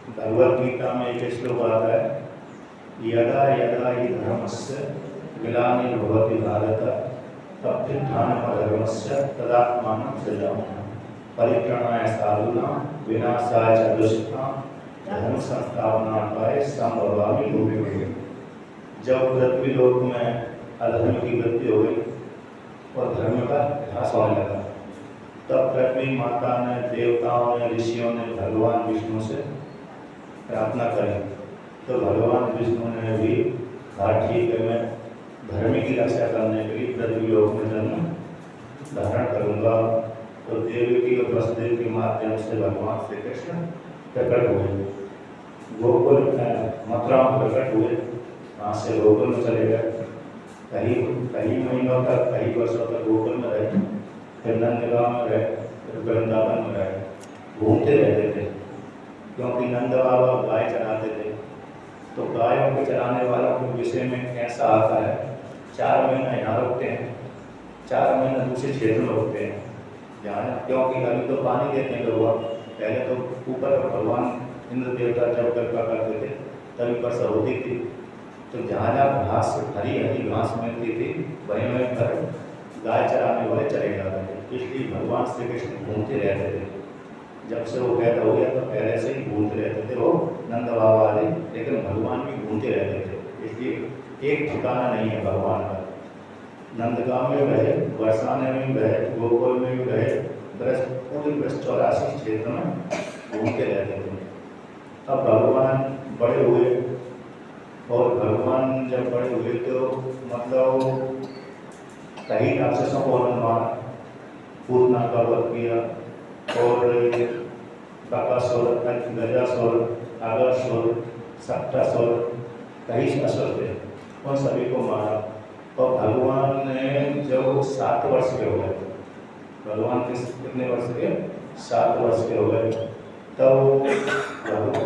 भगवद गीता में एक श्लोक आता है, यदा यदा हि धर्मस्य ग्लानिर्भवति भारत तदभ्युत्थानमधर्मस्य तदात्मानं सृजाम्यहम् परित्राणाय साधूनां विनाशाय च दुष्कृतां धर्म संस्थापनार्थाय संभवामि युगे युगे। जब पृथ्वी लोक में अधर्म की वृद्धि हो गई और धर्म का ह्रास होने लगा, तब पृथ्वी माता ने, देवताओं ने, ऋषियों ने भगवान विष्णु से प्रार्थना करी। तो भगवान विष्णु ने भी कहा, ठीक है, मैं धर्म की रक्षा करने के लिए पृथ्वी लोक में जन्म धारण करूंगा। तो देवी की और वसुदेव के माध्यम से भगवान श्री कृष्ण प्रकट हुए, गोकुल मथुरा में प्रकट हुए। वहाँ से गोकुल में चले गए, कई महीनों तक, कई वर्षों तक गोकुल में रहे, फिर नंदगांव में रहे, फिर वृंदावन में रहे, घूमते रहते थे। क्योंकि नंद बाबा गाय चराते थे, तो गायों के चराने वालों के विषय में कैसा आता है, 4 महीना यहाँ रुकते हैं, 4 महीना दूसरे क्षेत्र में रुकते हैं जहाँ, क्योंकि अभी तो पानी देते हैं लोग। पहले तो ऊपर भगवान इंद्र देवता जब कृपा करते थे तभी वर्षा होती थी। तो जहाँ जहाँ घास, हरी हरी घास मिलती थी, वहीं वहीं पर गाय चराने वाले चले जाते थे। इसलिए भगवान श्री कृष्ण घूमते रहते थे। जब से वो पैदा हो गया तो पहले से ही घूमते रहते थे वो नंद बाबा वाले, लेकिन भगवान भी घूमते रहते थे। इसलिए एक ठिकाना नहीं है भगवान का। नंदगांव में रहे, बरसाने में भी रहे, गोकुल में भी रहे, पूरी 84 क्षेत्र में घूमते रहते थे। अब भगवान बड़े हुए, और भगवान जब बड़े हुए तो मतलब कई राक्षसों को उन्होंने मारा, पूतना का वध किया, और बकासुर, गजासुर, अगासुर, सप्तासुर, कई असुर थे, उन सभी को मारा। और भगवान ने जब 7 वर्ष के हो गए, भगवान के कितने वर्ष के, 7 वर्ष के हो गए, तब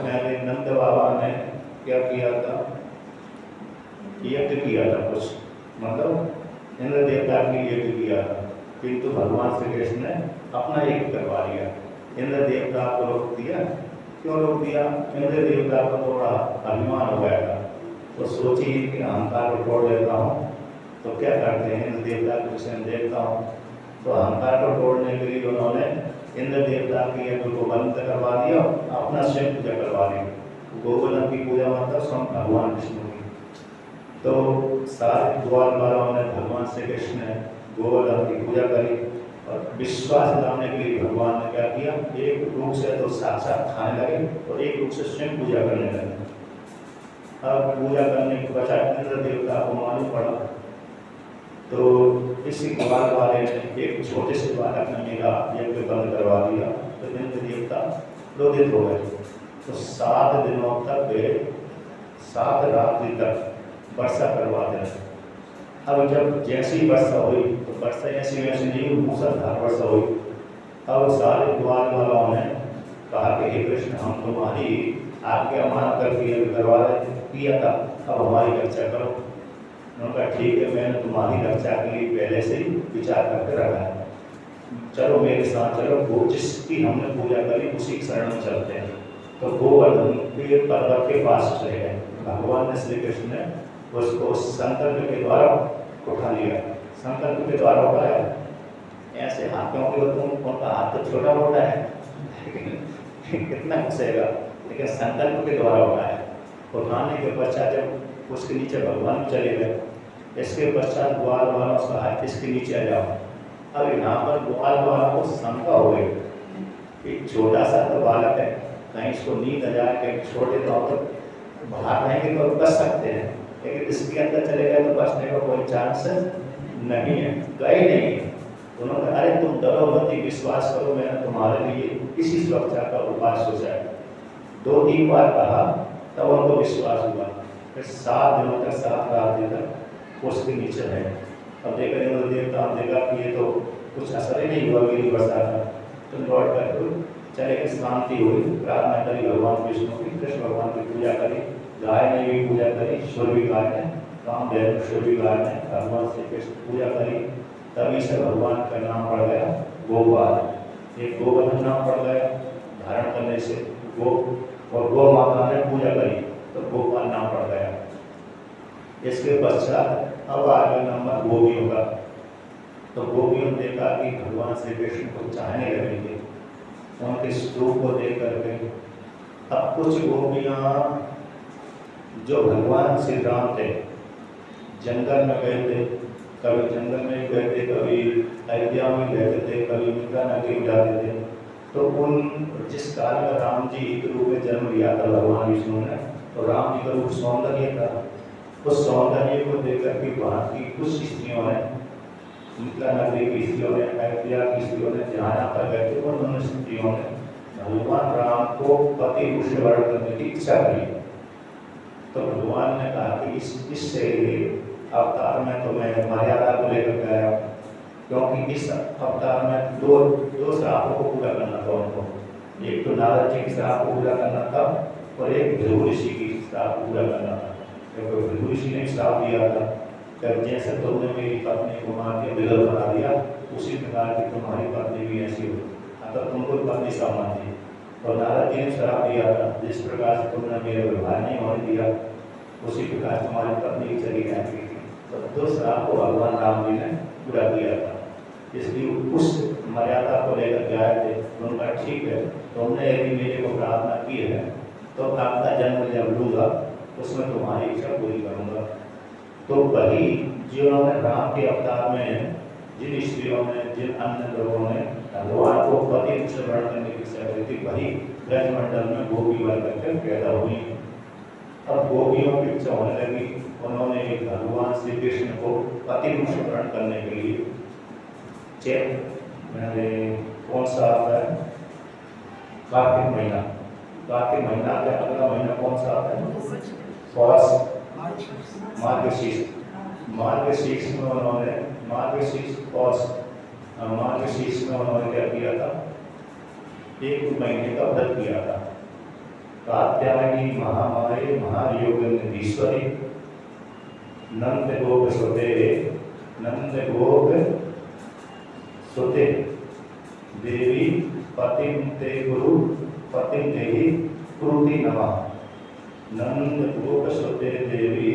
मैंने नंद बाबा ने क्या किया था, यज्ञ किया था कुछ, मतलब इंद्र देवता के लिए यज्ञ किया था। किंतु भगवान श्री कृष्ण ने अपना यज्ञ करवा लिया, इंद्र देवता को रोक दिया। क्यों रोक दिया? इंद्र देवता को थोड़ा अभिमान हो गया था, तो सोची कि अहंकार को तोड़ देता हूँ। तो क्या करते हैं, इंद्र देवता को विषय में देखता हूँ, तो अहंकार को तोड़ने के लिए उन्होंने इंद्र देवता के यज्ञ को बंद करवा दिया, अपना स्वयं पूजा करवा दी। गोवर्धन की पूजा मतलब स्वयं भगवान विष्णु की। तो सारे द्वार वालों ने भगवान श्री कृष्ण ने गोवर्धन की पूजा करी, और विश्वास दिलाने के लिए भगवान ने क्या किया, एक रूप से तो साक्षात खाने लगे और एक रूप से स्वयं पूजा करने लगे। अब पूजा करने के पश्चात इंद्र देवता को मालूम पड़ा, तो इसी ग्वाल वाले ने एक छोटे से बालक ने मेरा यज्ञ बंद करवा दिया। तो इंद्र देवता क्रोधित हो गए। तो 7 दिनों तक, 7 रात्रि तक वर्षा करवा दें। अब जब जैसी वर्षा हुई तो वर्षा ऐसी वैसी नहीं, मूसलाधार वर्षा हुई। अब सारे द्वार वालों ने कहा कि हे कृष्ण, हम तुम्हारी आज्ञा मान कर यज्ञ करवा किया था, अब हमारी रक्षा करो। उन्होंने कहा ठीक है, मैंने तुम्हारी रक्षा के लिए पहले से ही विचार करके रखा है, चलो मेरे साथ चलो, वो जिसकी हमने पूजा करी उसी की शरण में चलते हैं। तो गोवर्धन के पर्वत के पास चले गए। भगवान ने, श्री कृष्ण ने उसको संकल्प के द्वारा उठा लिया। संकल्प के द्वारा उठाया, ऐसे हाथों के उनका हाथ तो छोटा मोटा है कितना घुसेगा, लेकिन संकल्प के द्वारा उठाया। उठाने के पश्चात जब उसके नीचे भगवान चले गए, इसके पश्चात ग्वाल वालों से हाथ इसके नीचे आ जाओ। अब यहाँ पर ग्वाल वालों को शंका हो गई, एक छोटा सा तो बालक है, कहीं इसको नींद आ जाए, कहीं छोटे तो बाहर रहेंगे तो बच सकते हैं, लेकिन इसके अंदर चले गए तो बचने का कोई चांस नहीं है, गए नहीं। उन्होंने अरे तुम डरो मत, विश्वास करो, मैंने तुम्हारे लिए किसी सुरक्षा का उपाय सोचा है। 2-3 बार कहा तब उनको विश्वास हुआ। फिर 7 दिनों तक, 7 रात्रि तक उसके नीचे रहे। अब देखा इंद्र देवता देखा कि ये तो कुछ असर ही नहीं हुआ मेरी वर्षा का, तो लौट कर चले गए। शांति हुई, प्रार्थना करी भगवान विष्णु की, कृष्ण भगवान की पूजा करी, गाय ने भी पूजा करी, सूर्य गाय ने, कामदेव सूर्य गाय ने भगवान श्री कृष्ण पूजा करी। तभी से भगवान का नाम पड़ गया गोपाल। एक गोवर्धन नाम पड़ गया, धारण करने से गो, और गो इसके पश्चात अब आ गया नंबर गोपियों का। तो गोपियों ने देखा कि भगवान श्री कृष्ण को चाहने लगेंगे, उनके स्वरूप को देख करके। अब कुछ गोपियाँ जो भगवान श्री राम थे जंगल में गए थे, कभी जंगल में गए थे, कभी अयोध्या में गए थे, कभी मिथिला नगरी में जाते थे। तो उन जिस काल में राम जी के रूप में जन्म लिया था भगवान विष्णु ने, तो राम जी का रूप सौंदर्य था। उस सौंदर्य को देख करके वहाँ की कुछ स्त्रियों ने, मिथिला नगरी की स्त्रियों ने, अयोध्या की स्त्रियों ने, जहाँ जहाँ पर गए थे उन स्त्रियों ने भगवान राम को पति रूप से वर्ण करने की इच्छा की। तो भगवान ने कहा कि इससे अवतार में तो मैं मर्यादा को लेकर के आया, क्योंकि इस अवतार में दो श्रापों को पूरा करना था उनको। एक तो नारद जी की श्राप को पूरा करना था और एक भृगु ऋषि की श्राप को पूरा करना था। क्योंकि भृगु ऋषि ने श्राप दिया था कि जैसे तुमने मेरी पत्नी को मार के विधवा बना दिया, उसी प्रकार की तुम्हारी पत्नी भी ऐसी हो, अगर तुमको पत्नी समान थी। और नारद जी ने श्राप दिया था, जिस प्रकार से तुमने मेरे व्यवहार नहीं होने दिया, उसी प्रकार तुम्हारी पत्नी चली जाती थी। तो दो श्राप को भगवान राम जी ने पूरा किया था। इसलिए उस मर्यादा को लेकर के आए थे। उनका ठीक है, तुमने यदि मेरे को प्रार्थना की है तो आपका जन्म जब लूँगा उसमें तुम्हारी इच्छा पूरी करूँगा। तो वही जिन्होंने राम के अवतार में जिन स्त्रियों ने, जिन अन्य लोगों ने भगवान को पति रूप से वर्ण करने की इच्छा करी थी, वही ब्रजमंडल में गोपी बन करके पैदा हुई। अब गोपियों की इच्छा होने लगी, उन्होंने भगवान श्री कृष्ण को पति रूप से वर्ण करने के लिए कौन सा आता है, कार्तिक महीना, कार्तिक महीना का अगला महीना कौन सा आता है, पौष, मार्गशीर्ष। मार्गशीर्ष में उन्होंने मार्गशीर्ष में उन्होंने क्या किया था, एक महीने का व्रत किया था। कात्यायनी महामाये महायोगिनीश्वरी नंद गोप सुते देवी पतिं ते गुरु पतिं देहि कुरुति नमः। नंद गोप सुते देवी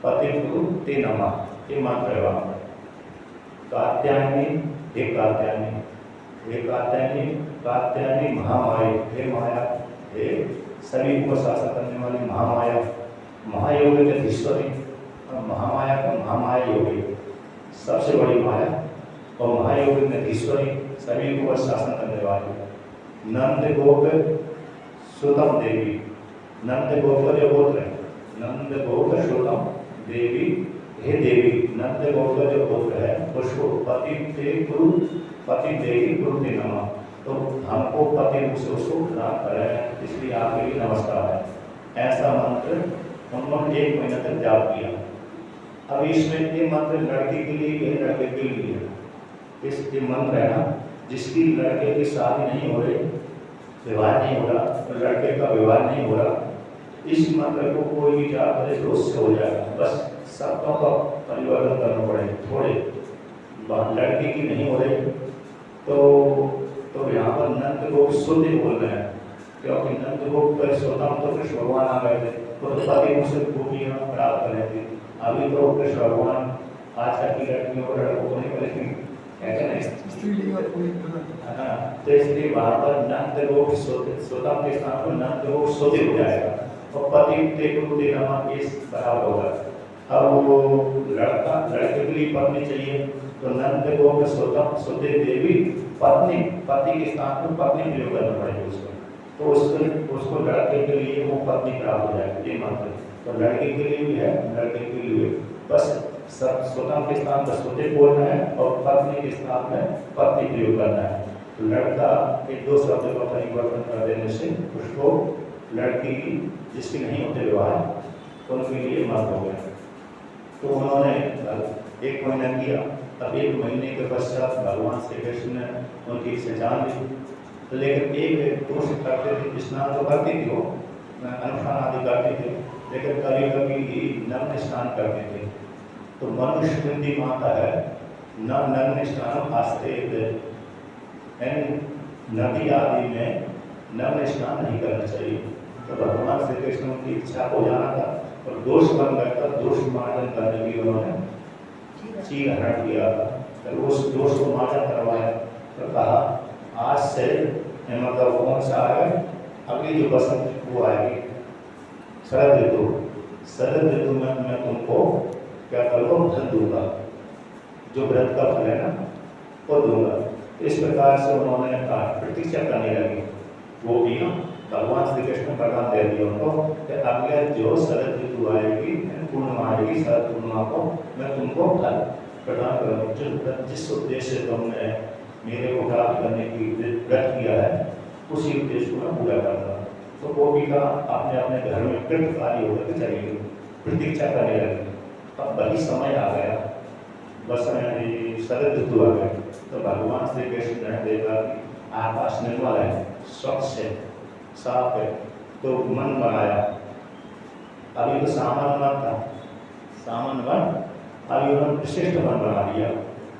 पतिं गुरु ते नमः। ये मंत्र है वहाँ पर। कात्यायनी, एक कात्यायनी महामाया, हे माया, हे सभी को शासन करने वाली महामाया, महायोगिनीश्वरी। महामाया का महामाया योगी सबसे बड़ी माया, और महायोगिनीश्वरी सभी को शासन करने वाली। नंद गोप सुतम देवी, नंद गोप का जो गोत्र है, नंद गोप सुतम देवी, हे देवी, नंद गोप का जो गोत्र है उसको पति ते गुरु पति देवी गुरु ते नमः। तो हमको पति रूप से उसको प्रदान करें, इसलिए आपके लिए नमस्कार है। ऐसा मंत्र उन्होंने 1 महीना तक जाप किया। अब इसमें ये मंत्र लड़के के लिए, ये लड़के के लिए इस ये मंत्र है ना, जिसकी लड़के की शादी नहीं हो रही, विवाह नहीं हो रहा, तो लड़के का विवाह नहीं हो रहा, इस मंत्र को कोई भी जाप करे तो उससे हो जाएगा। बस सबका परिवर्तन करना पड़ेगा थोड़े। लड़के की नहीं हो रही तो यहाँ पर नंद गोप सुध बोल रहे हैं, क्योंकि नंद गोप पर स्वतः तो कृष्ण भगवान आ गए थे, तो पति मुझसे गोपियाँ प्राप्त कर रहे थे। अभी तो कृष्ण भगवान आजकल की लड़कियों को लड़कों को नहीं करेंगे, तो इसलिए वहाँ पर नंद गोप स्वतः के स्थान पर नंद गोप सुध हो जाएगा और पति ते गुरु ते नमः इस बराबर होगा। अब वो लड़के के लिए पत्नी चाहिए, तो नंद गोप स्वतः सुध देवी पति के स्थान पर पत्नी प्रयोग करना पड़ेगा उसको, तो उसको लड़के के लिए वो पत्नी प्राप्त हो जाएगी। ये मंत्र तो लड़के के लिए भी है, लड़के के लिए बस सब स्वतः के स्थान पर स्वतः बोलना है और पत्नी के स्थान में पत्नी प्रयोग करना है। तो लड़का के 2 शब्दों का परिवर्तन कर देने से उसको लड़की की जिसकी नहीं होते विवाह उनके लिए मंत्र हो गया। तो उन्होंने 1 महीना किया। अब 1 महीने के पश्चात भगवान श्री कृष्ण ने उनकी इच्छा जान ली। लेकिन एक दोष करते थे, स्नान तो करती थी वो, अनुष्ठान आदि करते थे, लेकिन कभी कभी नग्न स्नान करते थे। तो मनुस्मृति माता है न नग्न स्नान आश्रित, नदी आदि में नग्न स्नान नहीं करना चाहिए। तो भगवान श्री कृष्ण की इच्छा को जाना था, और दोष बन गया था, दोष मार्जन करने के लिए उन्होंने चीर हरण किया था। तो उस दोष को मार्जन करवाया तो कहा आज से मतलब कौन सा है, अगली जो बसंत वो आएगी शरद ऋतु, शरद ऋतु में मैं तुमको क्या करूँगा, धन दूंगा, जो व्रत का फल है ना वो दूंगा। इस प्रकार से उन्होंने प्रतीक्षा करने लगी। वो भी भगवान श्री कृष्ण प्रदान दे दिया उनको कि अगले जो शरद ऋतु आएगी, पूर्णिमा आएगी, शरद पूर्णिमा को मैं तुमको फल प्रदान करूँगा। जिस उद्देश्य से तुमने मेरे को प्राप्त करने की व्रत किया है उसी उद्देश्य को मैं पूरा करूँगा। तो वो भी का अपने अपने घर में कृतकारी होकर के चली गई, प्रतीक्षा करने लगी। अब वही समय आ गया, बस शरद ऋतु आ गई। तो भगवान श्री कृष्ण ने देखा कि आकाश निर्मल है, स्वच्छ है, साफ है, तो मन बनाया। अभी तो सामान्य मन था, सामान्य मन, अभी उन्होंने विशिष्ट मन बना दिया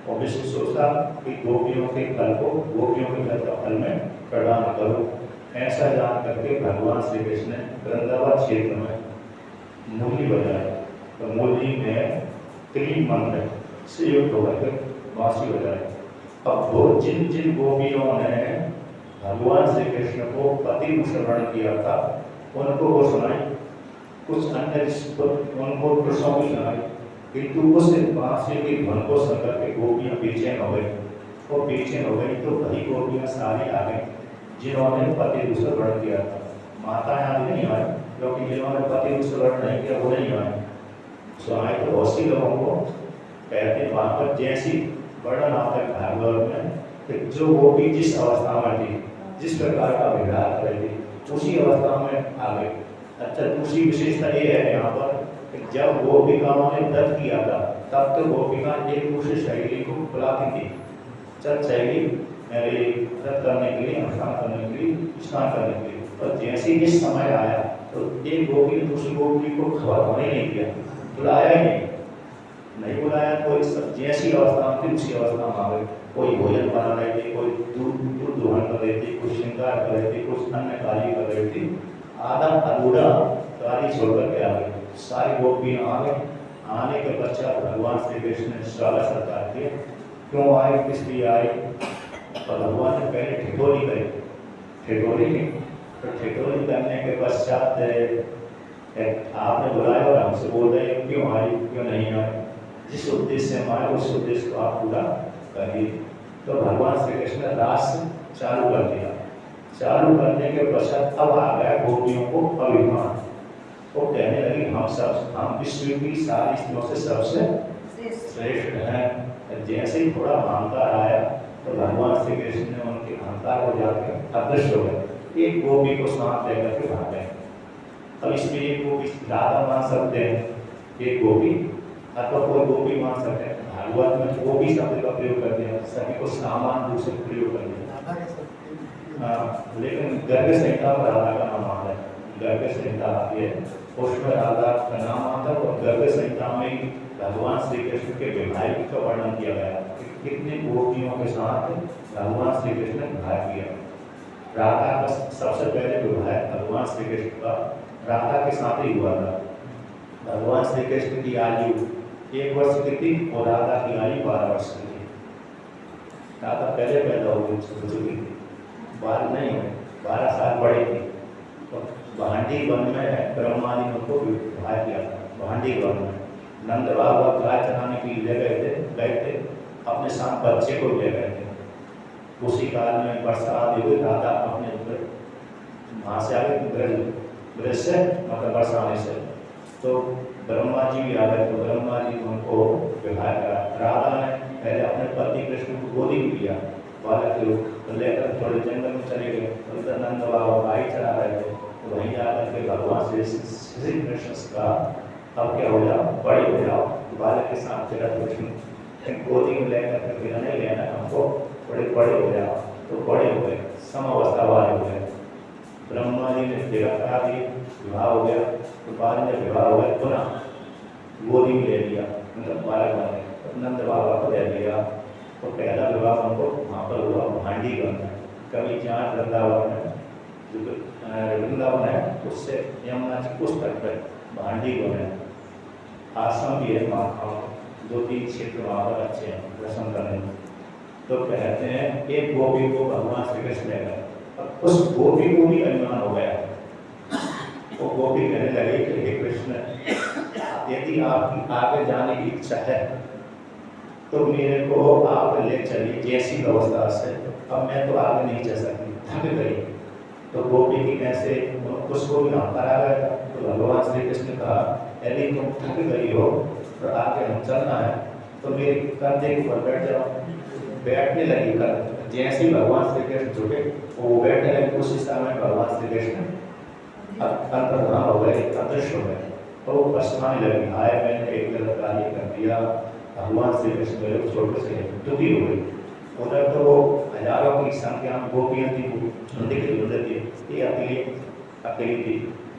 और विशिष्ट सोचा कि गोपियों के फल को, गोपियों के फल का फल में प्रदान करो। ऐसा जान करके भगवान श्री कृष्ण ने वृंदावन क्षेत्र में मुरली बजाई। तो मुरली में त्रिम मंत्र से युक्त होकर बांसुरी बजाई। अब वो जिन जिन गोपियों ने भगवान श्री कृष्ण को पति रूप से वर्णन किया था उनको वो सुनाई, कुछ अन्य उनको कृष्णों की सुनाई, किंतु उस बांसुरी की धुन को सुनकर के गोपियाँ बेचैन हो गई। वो बेचैन हो गई तो वही गोपियाँ सारी आ गई जिन्होंने पति रूप से वर्णन किया था। माता आदि नहीं आए, क्योंकि जिन्होंने पति रूप से वर्णन नहीं किया वो नहीं आए। सुनाई तो बहुत सी लोगों को कहते वहाँ पर जैसी वर्णन आता है भागवत में कि जो गोपी जिस अवस्था में थी, जिस प्रकार का विवाह कर रही थी, उसी अवस्था में आ गई। अच्छा, दूसरी विशेषता ये है यहाँ पर कि जब गोपिकाओं ने व्रत किया था तब तो गोपिका एक दूसरे शैली को बुलाती थी, चल शैली मेरे व्रत करने के लिए, अनुष्ठान करने के लिए, स्नान करने के लिए। और जैसे ही समय आया तो एक गोपी ने दूसरी गोपी को खबर होने नहीं दिया, बुलाया ही नहीं बुलाया। कोई सब जैसी अवस्था में थी उसी अवस्था में आ गई। कोई भोजन बना रही थी, कोई दूध दोहन कर रही थी, कोई श्रृंगार कर रही थी, कुछ अन्य कार्य कर रही थी। आधा अधूरा कार्य छोड़कर के आ गई। सारी गोपी आ गई। आने के पश्चात भगवान श्री कृष्ण ने स्वागत सत्कार किया। क्यों आए, किस लिए आए? और भगवान ने पहले ठिठोली करी, ठिठोली की तो ठिठोली करने के पश्चात आपने बुलाया और हमसे बोल रहे क्यों आए, क्यों नहीं आए? जिस उद्देश्य से आए उस उद्देश्य को आप पूरा करिए। तो भगवान श्री कृष्ण ने रास चालू कर दिया। चालू करने के पश्चात अब आ गया गोपियों को अभिमान। वो कहने लगी हम विश्व की सारी स्त्रियों से सबसे श्रेष्ठ हैं। जैसे ही थोड़ा अहंकार आया तो भगवान श्री कृष्ण ने उनके अहंकार को जाकर अदृश्य हो गए। एक गोपी को साथ लेकर के भाग गए। अब इसमें एक गोपी राधा मान सकते हैं, एक गोपी अथवा कोई गोपी मान सकते हैं। भागवत में वो भी शब्द का प्रयोग कर दिया, सभी को सामान्य रूप से प्रयोग कर दिया। लेकिन गर्ग संहिता में राधा का नाम आता है, गर्ग संहिता आती है, उसमें राधा का नाम आता है। और गर्ग संहिता में भगवान श्री कृष्ण के वैवाहिक का वर्णन किया गया, कितने गोपियों के साथ भगवान श्री कृष्ण ने विवाह किया। राधा का सबसे पहले विवाह भगवान श्री कृष्ण का राधा के साथ ही हुआ था। भगवान श्री कृष्ण की आयु 1 वर्ष की थी और राधा की आयु 12 वर्ष की थी। राधा पहले पैदा हो चुकी थी, 12 नहीं हुए, 12 साल बड़ी थी। तो भांडी वन में ब्रह्मा जी ने उनको विवाह किया था। भांडी वन में नंद बाबा गाय चराने के लिए गए थे, अपने साथ बच्चे को ले गए थे। उसी काल में बरसात हुई, राधा अपने वहाँ से आगे ब्रज से मतलब बरसाने से, तो ब्रह्मा जी भी आ गए। तो ब्रह्मा जी ने उनको विवाह करा। राधा ने पहले अपने पति कृष्ण को गोदी में लिया, बालक के रूप तो लेकर थोड़े जंगल में चले गए। उधर नंद बाबा गाय चरा रहे थे, तो वहीं जाकर के भगवान श्री कृष्ण का अब क्या हो जाओ, बड़े हो जाओ, बालक के साथ चला कृष्ण गोदी में लेकर के फिर नहीं लेना, हमको बड़े बड़े हो जाओ। तो बड़े हो गए, समावस्था वाले हो गए। ब्रह्मा जी ने विवाह करा दी, विवाह हो गया। तो बाद में विवाह हो गया, पुनः गोदी में ले लिया, मतलब बालक बने। तो नंद बाबा को ले लिया। तो पहला विवाह उनको वहाँ पर हुआ भांडी वन में। कभी जहाँ वृंदावन है, जो वृंदावन है उससे यमुना जी उस तक पर भांडी बने, आश्रम भी है वहाँ का, 2-3 क्षेत्र वहाँ पर अच्छे हैं दर्शन करने। तो कहते हैं एक गोपी को भगवान श्री कृष्ण ले गए, अब उस गोपी को भी अभिमान हो गया। वो गोपी कहने लगे कि हे कृष्ण, यदि आपकी आगे जाने की इच्छा है तो मेरे को आप ले चलिए जैसी व्यवस्था से, अब मैं तो आगे नहीं चल सकती, थक गई। तो गोपी की कैसे उसको भी हम करा गया। तो भगवान श्री कृष्ण ने कहा, यदि तुम थक गई हो तो आगे हम चलना है तो मेरे कंधे के ऊपर बैठ जाओ। बैठने लगी कर, जैसे ही भगवान श्री कृष्ण झुके वो बैठने लगे, उसी समय भगवान श्री कृष्ण अंतर्धान हो गए, अदृश्य हो गए। तो वो पछताने लगी, हाय मैंने एक गलत कार्य कर दिया। भगवान श्री कृष्ण मेरे छोटे से दुखी हो गई। उधर तो वो हजारों की संख्या में गोपियां थी, नदी की गुजर थी, ये अकेली थी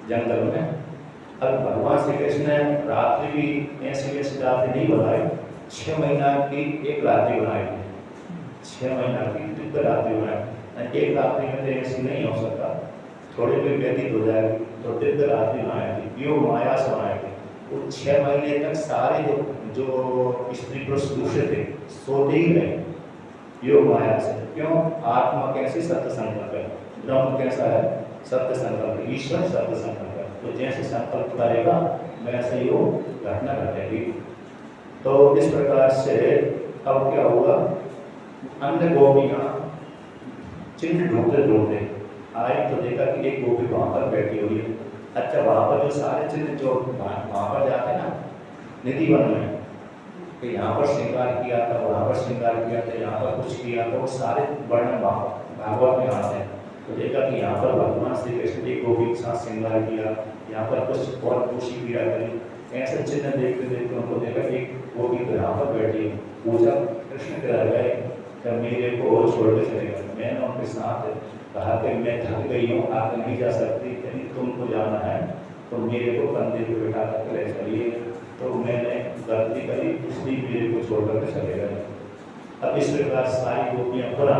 जंगल में। अब भगवान श्री कृष्ण ने रात्रि भी ऐसी रात्रि नहीं बनाई, 6 महीना की एक रात्रि बनाई थी, 6 महीना की दिव्य रात्रि बनाई। एक रात्रि में तो ऐसी नहीं हो सकता, थोड़ी भी व्यतीत हो जाएगी, तो दिव्य रात्रि बनाई थी, योग माया से बनाई थी। वो 6 महीने तक सारे जो स्त्री पुरुष दूसरे थे सोते ही रहे योग माया से। क्यों? आत्मा कैसी सत्य संकल्प है, ब्रह्म कैसा है सत्य संकल्प, ईश्वर सत्य संकल्प है। तो जैसे संकल्प करेगा वैसे ही वो घटना घटेगी। तो इस प्रकार से अब क्या हुआ, अन्य गोपियां चिन्ह ढूंढते ढूंढते आए तो देखा कि एक गोपी वहां पर बैठी हुई है। अच्छा, वहां पर जो सारे चिन्ह जो वहां पर जाते हैं ना निधि वन में, कि यहाँ पर श्रृंगार किया था, वहाँ पर श्रृंगार किया था, यहाँ पर कुछ किया था, वो सारे वर्णन भागवत में आते हैं। तो देखा कि यहाँ पर भगवान श्री कृष्ण की गोपी के साथ श्रृंगार किया, यहाँ पर कुछ और खुशी क्रिया करी। ऐसे चिन्ह देखते देखते उनको देखा कि गोपी तो यहाँ पर बैठी है। पूछा, कृष्ण कह गए कि मेरे को छोड़ के चले गए। मैंने उनके साथ कहा कि मैं थक गई हूँ, आगे नहीं जा सकती, यदि तुमको जाना है तो मेरे को कंधे पे बैठा करके ले चलिए। तो मैंने गलती करी, इसलिए मेरे को छोड़ करके चले गए। अब इस प्रकार सारी गोपियां पुनः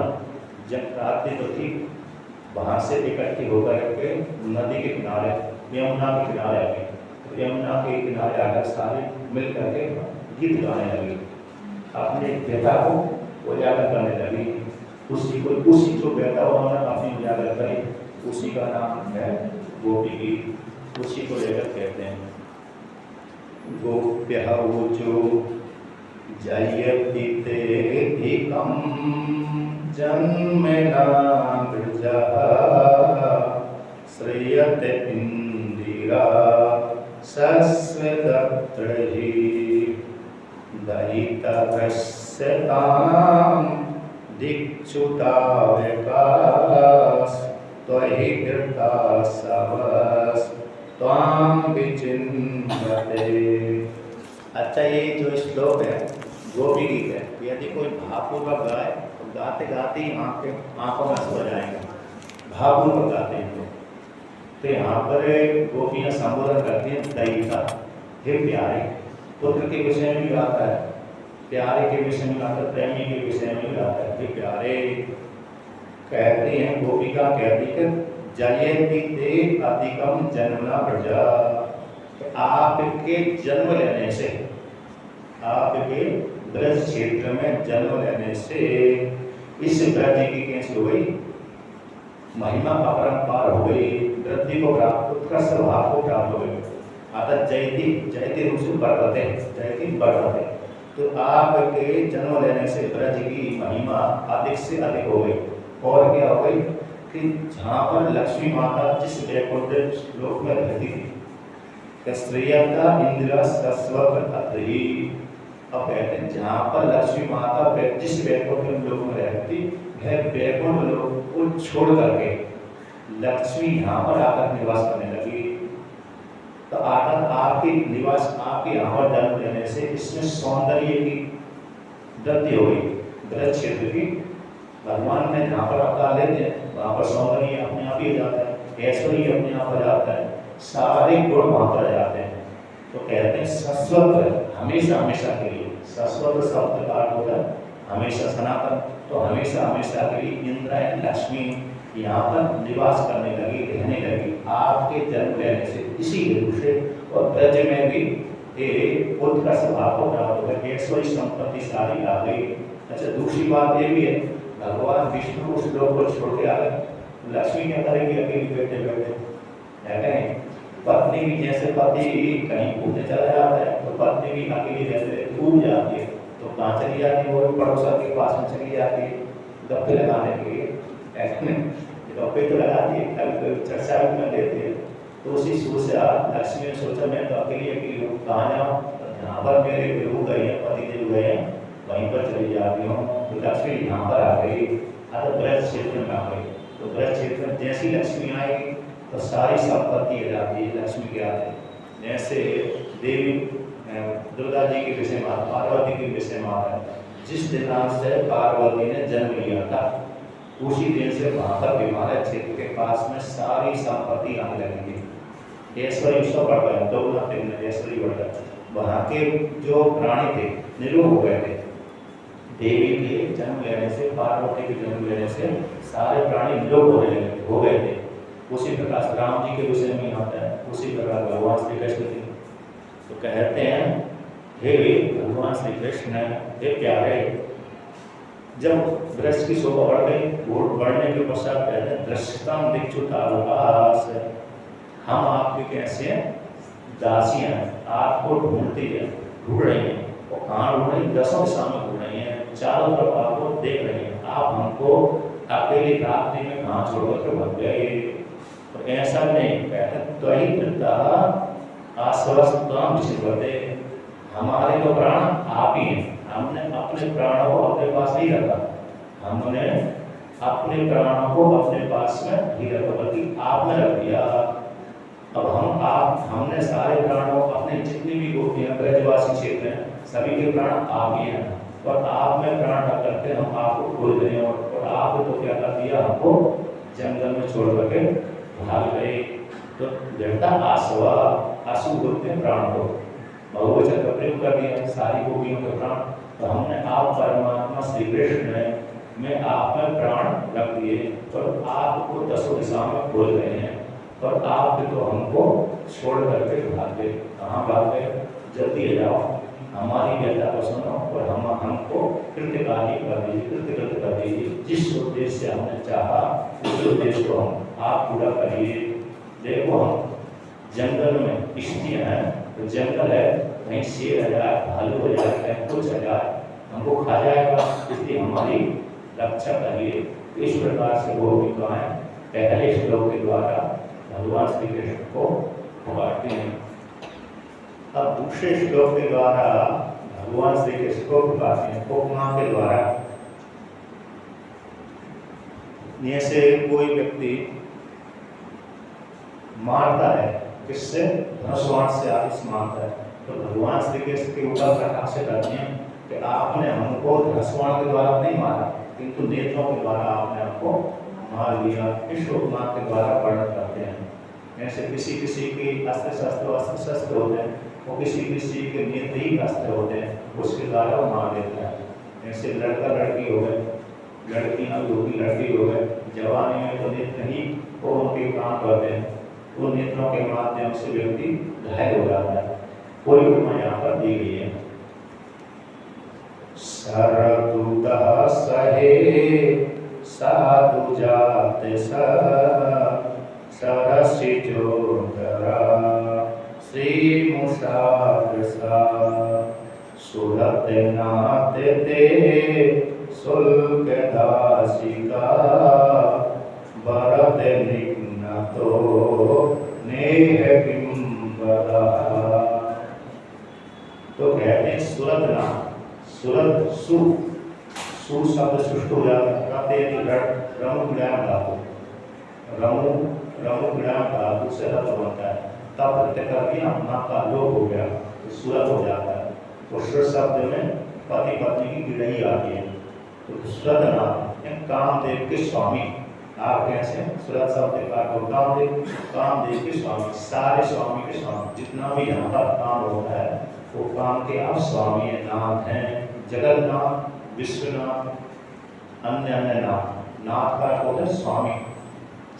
जब रात्रि तो थी, वहां से इकट्ठी होकर के नदी के किनारे, यमुना के किनारे आ गई। यमुना के किनारे आकर सारे मिल करके गीत गाने लगी, अपने व्यथा को उजागर करने लगी। उसी जो व्यथा उन्होंने अपनी उजागर करी, उसी का नाम है गोपी गीत, उसी को लेकर कहते हैं। गोप्यः ऊचो जयति ते एकं जन्मना वृजः श्रियते इंदिरा सस्वदत्रहि दयितवश्यतां दिक्षुता विकास त्वहि कृतासवस् त्वां विचिन्वते। अच्छा, ये जो श्लोक है गोपी गीत है, यदि कोई भावपूर्वक गाए तो गाते गाते ही आंखों में आंसू आ जाएंगे, भावपूर्वक गाते हैं। तो यहाँ पर गोपियाँ संबोधन करती हैं दयिता, हे प्यारे। पुत्र के विषय में भी आता है, प्यारे के विषय में आता है, प्रेमी के विषय में भी आता है, हे प्यारे। कहते हैं गोपिका कहती है जयति ते अधिकम जन्मना प्रजा, आपके जन्म लेने से, आपके ब्रज क्षेत्र में जन्म लेने से इस ब्रज की कैसी हो गई महिमा अपरंपार हो गई, वृद्धि को प्राप्त, उत्कर्ष भाव को प्राप्त हो गई। अतः जयति रूप से बढ़ते, जयति बढ़ते। तो आपके जन्म लेने से ब्रज की महिमा अधिक से अधिक हो गई। और क्या हो गई कि जहाँ पर लक्ष्मी माता जिस वैकुंठ लोक में रहती थी, श्रेयता इंदिरा सरस्वत अत्रि। अब कहते हैं जहाँ पर लक्ष्मी माता जिस वैकुंठ लोक में रहती, वह वैकुंठ लोक को छोड़ करके लक्ष्मी यहाँ पर आकर निवास करने लगी। तो आकर आपके निवास, आपके यहाँ पर जन्म लेने से इसमें सौंदर्य की वृद्धि हो गई। ब्रज क्षेत्र की भगवान ने जहाँ पर अवतार लेते हैं वहाँ पर सौंदर्य अपने आप ही जाता है, ऐश्वर्य अपने आप आ जाता है, सारे गुण वहाँ पर जाते हैं। तो कहते हैं शाश्वत, हमेशा हमेशा के लिए। शाश्वत शब्द का अर्थ होता है हमेशा, सनातन। तो हमेशा हमेशा के लिए इंद्रायणी लक्ष्मी यहाँ पर निवास करने लगी, रहने लगी आपके जन्म लेने से। इसी हेतु से और ब्रज में भी एक पुत्र का स्वभाव होता है, ऐश्वर्य संपत्ति सारी आ गई। अच्छा, दूसरी बात ये भी है, भगवान विष्णु उस लोक को छोड़ के आ गए, लक्ष्मी क्या करेगी अकेली बैठे बैठे, है नहीं? पत्नी भी जैसे पति कहीं घूमने चला जाता है तो पत्नी भी अकेली रहते डूब जाती है, तो कहाँ चली जाती है? वो भी पड़ोसन के पास में चली जाती है गप्पे लगाने के लिए, ऐसे में गप्पे तो लगाती है, कभी कभी चर्चा भी कर लेती है। तो उसी सोचा लक्ष्मी ने सोचा मैं तो अकेली हूँ, कहाँ जाऊँ? जहाँ पर मेरे गुरु गए हैं, पति देव गए हैं, वहीं पर चली जाती हूँ। तो लक्ष्मी यहाँ पर आ गई, ब्रज क्षेत्र में आ गई। तो ब्रज क्षेत्र में जैसी लक्ष्मी आएगी तो सारी संपत्ति आ जाती है लक्ष्मी के आते। जैसे देवी दुर्गा जी के विषय में, पार्वती के विषय में आता है, जिस दिनांक से पार्वती ने जन्म लिया था उसी दिन से वहाँ पर हिमालय क्षेत्र के पास में सारी संपत्ति आने लगी। ऐश्वर्य उसका बढ़ गया, दौलत ऐश्वर्य बढ़ गया। वहाँ के जो प्राणी थे निरोग हो गए थे, देवी के जन्म लेने से, पार्वती के जन्म लेने से सारे प्राणी निरोग हो गए थे। उसी प्रकार राम जी के विषय में आता है, उसी प्रकार भगवान श्री कृष्ण थे। तो कहते हैं हे भगवान श्री कृष्ण, हे प्यारे, जब ब्रज की शोभा बढ़ गई, बढ़ने के पश्चात कहते हैं दृष्टम दिक्षुतावकाश, हम आपके कैसे दासियां आपको ढूंढती है, ढूंढ रही हैं। और कहाँ ढूंढ रही? दसों दिशा में ढूंढ रही हैं, चारों तरफ आपको देख रही हैं। आप हमको अकेली रात्रि में कहाँ छोड़कर भग गए? और ऐसा नहीं, कहते त्वयि वृत्ता आश्वस्तम विषिवते, हमारे तो प्राण आप ही हैं, हमने अपने प्राणों को अपने पास नहीं रखा, हमने अपने प्राणों को अपने पास में नहीं रखा, बल्कि आप में रख दिया। अब हमने सारे प्राणों, अपने जितनी भी गोपियां ब्रजवासी क्षेत्र हैं, सभी के प्राण आप ही हैं, और आप में प्राण रख करके हम आपको भूल गए, और आपने तो क्या कर दिया, हमको जंगल में छोड़ करके भाग गए। तो जड़ता आसवा, आंसू बोलते हैं प्राण को, बहुवचन का प्रयोग कर दिया सारी गोपियों के प्राण। तो हमने आप परमात्मा श्री कृष्ण में आप में प्राण रख दिए, और आपको दसों दिशा में खोल रहे हैं, और आप तो हमको छोड़ करके भाग गए। कहाँ भाग गए? जल्दी आ जाओ, हमारी व्यथा को सुनो, और हमको कृत्यकार्य कर दीजिए, कृत्यकृत कर दीजिए। जिस उद्देश्य से हमने चाहा उस उद्देश्य को आप पूरा करिए। देखो, हम जंगल में स्थितियाँ हैं, तो जंगल है, कहीं शेर आ जाए, भालू हो जाए, कहीं कुछ आ जाए, हमको खा जाएगा, इसलिए हमारी रक्षा करिए। इस प्रकार से वो भी कहा है, पहले श्लोक के द्वारा भगवान श्री कृष्ण को पुकारते हैं। अब दूसरे श्लोक के द्वारा भगवान श्री कृष्ण को पुकारते हैं उपमा के द्वारा। जैसे कोई व्यक्ति मारता है, किससे? धनुष्वाण से आदेश मारता है, तो भगवान श्री कृष्ण के ऊपर कटाक्ष करते हैं कि आपने हमको धनुष्वाण के द्वारा नहीं मारा, किंतु नेत्रों के द्वारा आपने हमको मार दिया। इस उपमा के द्वारा वर्णन करते हैं। ऐसे किसी किसी के अस्त्र शस्त्र होते हैं, और किसी किसी के नेत्र ही अस्त्र होते हैं, उसके द्वारा वो मार देता है। ऐसे लड़का लड़की हो गए, लड़कियाँ होगी लड़की हो गए, जवानी में तो नेत्र ही वो उनके काम करते हैं, वो नेत्रों के माध्यम से व्यक्ति घायल हो जाता है। कोई उपमा यहाँ पर दी गई है। सरदूतः सहे साधु जाते सरसिजोदरा श्रीमुषाग्रसा सुरते नाते ते शुल्क दासिका भरते निघ्नतो नेह किंबदा। तो कहते हैं सुरत नाम, सुरत सु शब्द सुष्ट हो जाता है, रमु विराम धातु, रमु विराम धातु से रथ बनता है, तब प्रत्यय कर दिया, ना का लोप हो गया, तो सुरत हो जाता है। तो सुर शब्द में पति पत्नी की विरही आती है। तो सुरत नाम कामदेव के स्वामी, आप कैसे? सुरत शब्द का कामदेव के स्वामी, सारे स्वामी के स्वामी, जितना भी यहाँ पर काम होता है वो काम के आप स्वामी नाथ हैं। जगन्नाथ, विश्वनाथ, अन्य अन्य नाथ, नाथ का होता है स्वामी,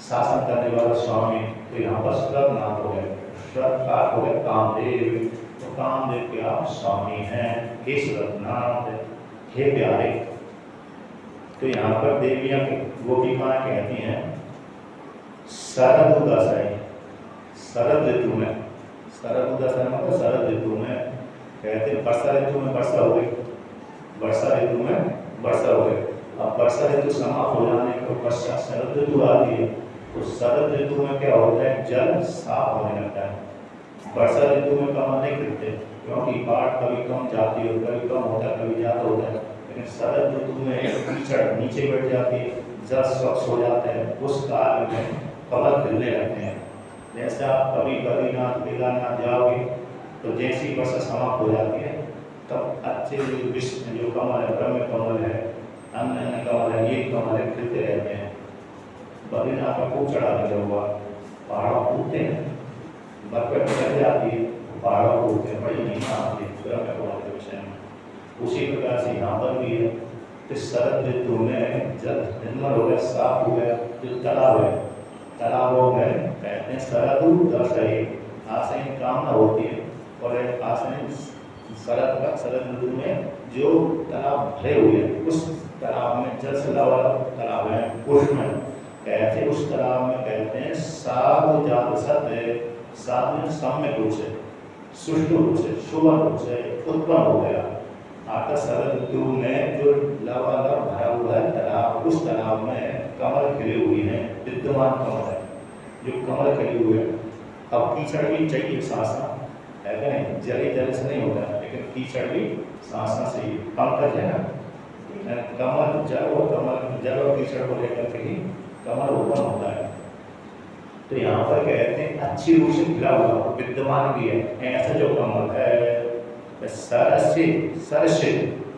शासन करने वाला स्वामी। तो यहाँ पर श्रद्धनाथ हो गए, श्रद्धकार हो गए कामदेव। तो कामदेव के आप स्वामी हैं, हे श्रद्धनाथ, हे प्यारे। तो यहाँ पर देवियाँ गोपिकाएं कहती हैं शरद उदासाई, शरद ऋतु में, शरद उदासाई मतलब शरद ऋतु में कहते हैं वर्षा ऋतु में वर्षा हो गई, वर्षा ऋतु में वर्षा हो गई। अब वर्षा ऋतु समाप्त हो जाने के पश्चात शरद ऋतु आती है। तो शरद ऋतु में क्या होता है, जल साफ होने लगता है। वर्षा ऋतु में कमल नहीं खिलते क्योंकि बाढ़ कभी कम जाती है, कभी कम होता है, कभी ज़्यादा होता है। लेकिन शरद ऋतु में कीचड़ नीचे बैठ जाती है, जल स्वच्छ हो जाते हैं, उस काल में कमल खिलने लगते हैं। जैसे आप कभी बद्रीनाथ केदारनाथ जाओगे तो जैसी वर्षा समाप्त हो जाती है तब अच्छे विश्व जो कमल है, ब्रह्म कमल है, अन्य अन्य कमल है, ये कमल है, खिलते रहते हैं। बद्रीनाथ में खूब चढ़ा लगा हुआ, पहाड़ों कूदते हैं, बर्फ निकल जाती है, पहाड़ों कूदते हैं, बड़ी महिमा आती है ब्रह्म कमल के विषय में। उसी प्रकार से यहाँ पर भी है कि शरद ऋतु में जल निर्मल हो गया, साफ हो गया, जो तालाब है, तालाबों में कहते हैं शरद दशई, आशय कामना होती है। और आशय शरद का, शरद ऋतु में जो तालाब भरे हुए हैं उस तालाब में जल से लवा तालाब है, उसमें कहते उस तालाब में कहते हैं साधु जात सत्य, साधु सम्यक रूप से, सुष्टु रूप से, शुभ रूप से उत्पन्न हो गया। आता शरद ऋतु में जो लबालब भरा हुआ है तालाब, उस तालाब में कमल खिले हुए हैं, विद्यमान कमल है, जो कमल खिले हुए हैं। अब कीचड़ भी चाहिए सांसना है क्या नहीं, जल से नहीं होता है, लेकिन कीचड़ भी सांसना से ही पंकज है ना, कमल जल और कमल, जल और कीचड़ को लेकर के ही कमल उत्पन्न होता है। तो यहाँ पर कहते हैं अच्छी रूप से खिला हुआ विद्यमान भी है, ऐसा जो कमल है सरसे, सरसे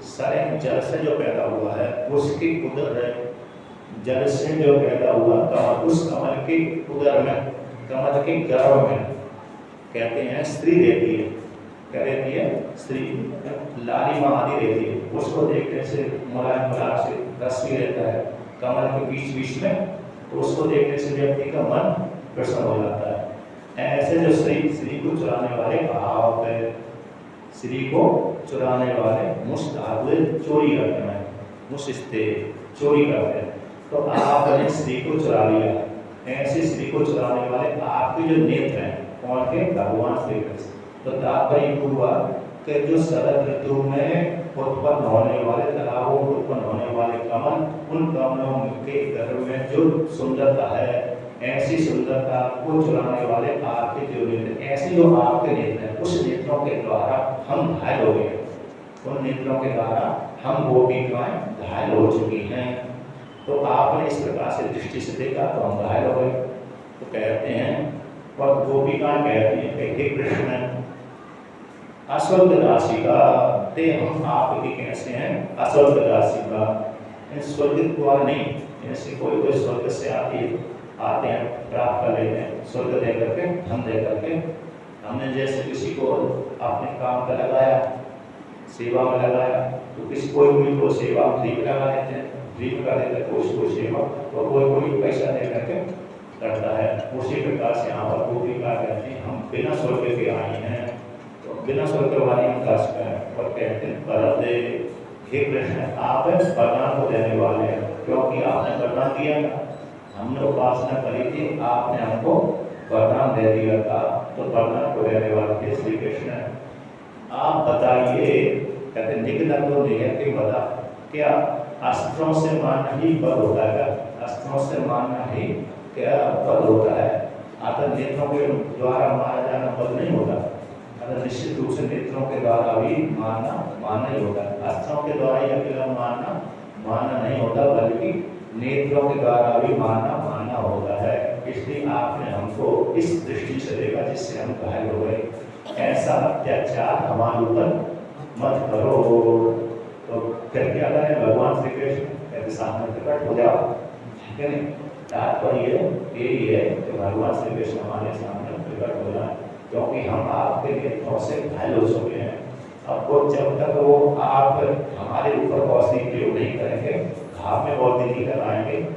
सर जल से जो पैदा हुआ है उसकी उदर है, जल से जो पैदा हुआ कमल, उस कमल के उदर में, कमल के गर्भ में कहते हैं स्त्री रहती है। क्या रहती है? स्त्री, लालिमा आदि रहती है। उसको देखने से मुलायम मुलायम से रस भी रहता है कमल के बीच बीच में, तो उसको देखने से व्यक्ति का मन प्रसन्न हो जाता है। ऐसे जो स्त्री को चुराने वाले भाव है, स्त्री को चुराने वाले मुष्ट आदि चोरी करते हैं, मुष्टे चोरी करते हैं। तो आपने स्त्री को चुरा लिया, ऐसे स्त्री को चुराने वाले आपके जो नेत्र हैं कौन के? भगवान श्री कृष्ण। तो तात्पर्य हुआ कि जो शरद ऋतु में उत्पन्न होने वाले तालाबों में उत्पन्न होने वाले कमल, उन कमलों के गर्भ में जो सुंदरता है, ऐसी सुंदरता को चुराने वाले आपके जो नेत्र, ऐसे जो आपके नेत्र हैं, उस नेत्रों के द्वारा हम घायल हो गए, उन नेत्रों के द्वारा हम गोपिकाएं घायल हो चुकी हैं। तो आपने इस प्रकार से दृष्टि से देखा तो हम घायल हो गए। तो कहते हैं, और गोपिकाएं कहती हैं कि हे कृष्ण, अस्वर्ग राशि का ते हम आपके कैसे हैं? अस्वर्ग राशि का, स्वर्ग द्वारा नहीं, ऐसे कोई कोई स्वर्ग से आते हैं, प्राप्त कर लेते हैं, स्वर्ग दे करके, धन दे करके। हमने जैसे किसी को अपने काम पर लगाया, सेवा में लगाया, तो किसी कोई को सेवा फ्री में लगा देते हैं, फ्री में कर देते हैं कोई सेवा, और कोई पैसा दे करके करता है। उसी प्रकार से यहाँ पर गोपिका कहते हैं हम बिना स्वर्ग के आए हैं, तो बिना स्वर्ग वाली हम दास का है। और कहते हैं परदे, हे कृष्ण आप वरदान को देने वाले हैं, क्योंकि आपने वरदान दिया था, हमने उपासना करी थी, आपने हमको वरदान दे दिया था, तो वरदान को देने वाले थे श्री कृष्ण। आप बताइए, कहते निकल तो निकल के बता, क्या अस्त्रों से मारना ही बल होता है? अस्त्रों से मारना ही क्या बल होता है? अतः नेत्रों के द्वारा मारा जाना बल नहीं होता, अतः निश्चित रूप से नेत्रों के द्वारा भी मारना ही होता है। अस्त्रों के द्वारा ही अकेला मारना नहीं होता, बल्कि नेत्रों के द्वारा भी मारना होता है। इसलिए आपने हमको इस दृष्टि से देखा जिससे हम घायल हो गए। ऐसा अत्याचार हमारे ऊपर मत करो। तो फिर क्या करें? भगवान श्री कृष्ण कहते सामने प्रकट हो जाओ, है नहीं? तात्पर्य यही है कि भगवान श्री कृष्ण हमारे सामने प्रकट हो जाए, क्योंकि हम आपके नेत्रों से घायल हो चुके हैं। अब वो जब तक वो आप हमारे ऊपर औषधि प्रयोग नहीं करेंगे, घाव में औषधि नहीं लगाएंगे,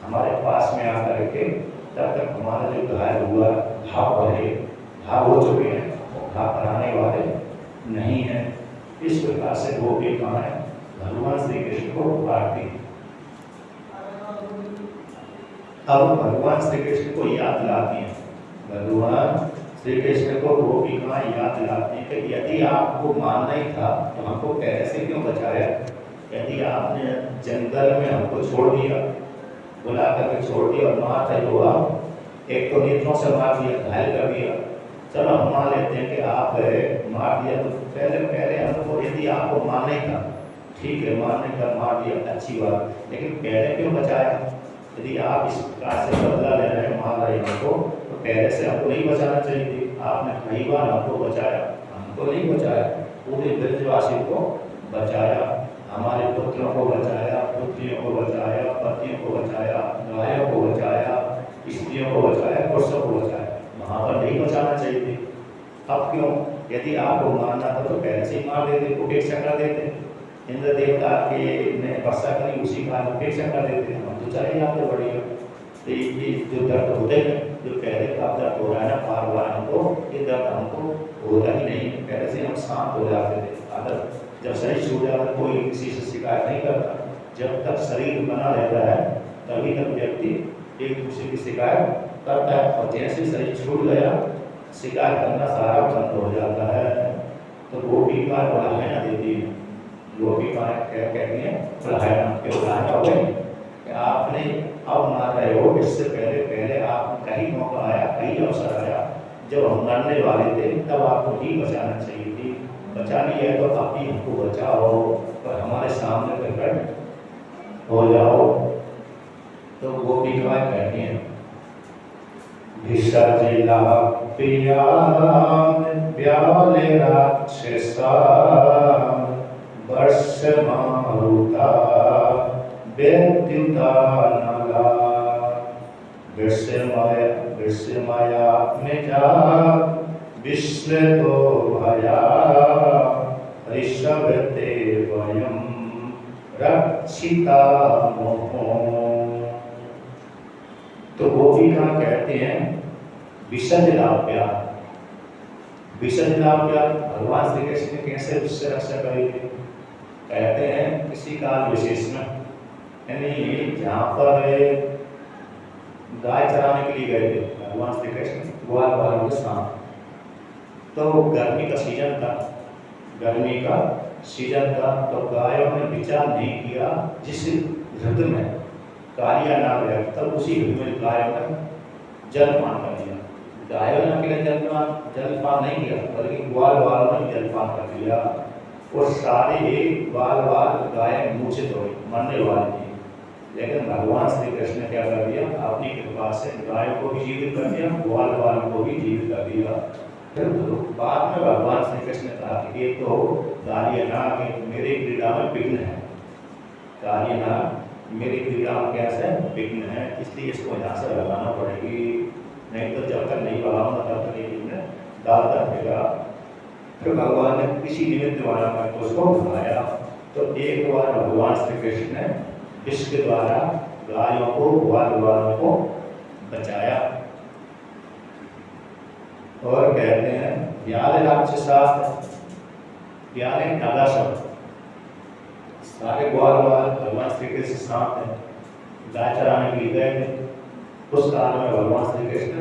हमारे पास में आकर के तब तक हमारा जो घायल हुआ घाव भरे घाव हो चुके हैं, घाव भराने वाले नहीं है। इस प्रकार से गोपिकाएं भगवान श्री कृष्ण को पुकारती हैं। अब भगवान श्री कृष्ण को याद दिलाती हैं। भगवान श्री कृष्ण को गोपिकाएं याद दिलाती हैं कि यदि आपको मानना ही था तो हमको पहले से क्यों बचाया? यदि आपने जंगल में हमको छोड़ दिया, बुला करके छोड़ दिया और मार रहे हो आप, एक तो नेत्रों से मार दिया, घायल कर दिया, चलो हम मान लेते हैं कि आप मार दिया, तो पहले हमको यदि आपको मारना ही था, ठीक है मारने का मार दिया अच्छी बात, लेकिन पहले क्यों बचाया? यदि आप इस प्रकार से बदला ले रहे हैं, मार रहे हैं हमको, तो पहले से हमको नहीं बचाना चाहिए थी। आपने कई बार हमको बचाया, हमको नहीं बचाया, पूरे ब्रजवासी को बचाया, हमारे पुत्रों को बचाया, पुत्रियों को बचाया, पतियों को बचाया, गायों को बचाया, स्त्रियों को बचाया, पुरुषों को बचाया। वहाँ पर नहीं बचाना चाहिए थी। अब क्यों? यदि आपको मारना था तो पहले से ही मार देते, उपेक्षा कर देते। इंद्र देवता के ने वर्षा करी, उसी का उपेक्षा कर देते, हम तो चले जाते बढ़िया। तो ये जो दर्द होते हैं, जो पहले का दर्द हो रहा है ना पार हुआ हमको, ये दर्द हमको होता ही नहीं, पहले से हम शांत हो जाते थे। अगर जब शरीर छूट जाता है कोई किसी से शिकायत नहीं करता, जब तक शरीर बना रहता है तभी तक व्यक्ति एक दूसरे की शिकायत करता है, और जैसे शरीर छूट गया शिकायत करना सारा बंद हो जाता है। तो गोपिकाएं बढ़ाना देती है, गोपिकाएं क्या कहती हैं? बढ़ाना क्यों बढ़ाना हो गई कि आपने अब मार रहे हो, इससे पहले आप कहीं मौका आया, कहीं अवसर आया, जब हम मरने वाले थे तब आपको ही बचाना चाहिए थी। बचानी है तो आप ही हमको बचाओ, पर हमारे सामने प्रकट हो जाओ। तो गोपिकाएं कहती हैं विसर्जिला पियान प्याले राक्षसा वर्ष मारुता व्यक्तिता नला विस्मया में जा विश्लेतो भया ऋषभ ते वयम रक्षिता मोहो। तो गोपिका कहते हैं विसर्जनाप्या, विसर्जनाप्या भगवान श्री कृष्ण ने कैसे उससे रक्षा करी थी? कहते हैं किसी काल विशेष में, यानी जहाँ पर गाय चराने के लिए गए थे भगवान श्री कृष्ण ग्वाल वालों के साथ, तो गर्मी का सीजन था, गर्मी का सीजन था, तो गायों ने विचार नहीं किया जिस ऋतु में कालिया नाग है तब उसी ऋतु में गायों ने जलपान कर दिया। गायों ने अकेले जलपान नहीं किया, बल्कि ग्वाल वालों ने जलपान कर दिया, और सारे ग्वाल गाय मूर्छित हो गई, मरने वाली थी। लेकिन भगवान श्री कृष्ण ने क्या कर दिया? अपनी कृपा से गायों को भी जीवित कर दिया, ग्वाल वालों को भी जीवित कर दिया। फिर बाद में भगवान श्री कृष्ण ने कहा कि ये तो कालिया नाग मेरे क्रीड़ा में विघ्न है, कालिया नाग मेरी क्रीड़ा में कैसे विघ्न है, इसलिए इसको यहाँ से लगाना पड़ेगी, नहीं तो जब तक नहीं लगाऊंगा तब तक ये डालता रहेगा। फिर भगवान ने किसी निमित्त वाला करके उसको उठाया। तो एक बार भगवान श्री कृष्ण ने विष के द्वारा गायों को ग्वाल वालों को बचाया। और कहते हैं व्याल राक्षसा, व्याल नगासुर, सारे ग्वाल वाल भगवान श्री कृष्ण साथ हैं, गाय चराने के लिए गए थे। उस काल में भगवान श्री कृष्ण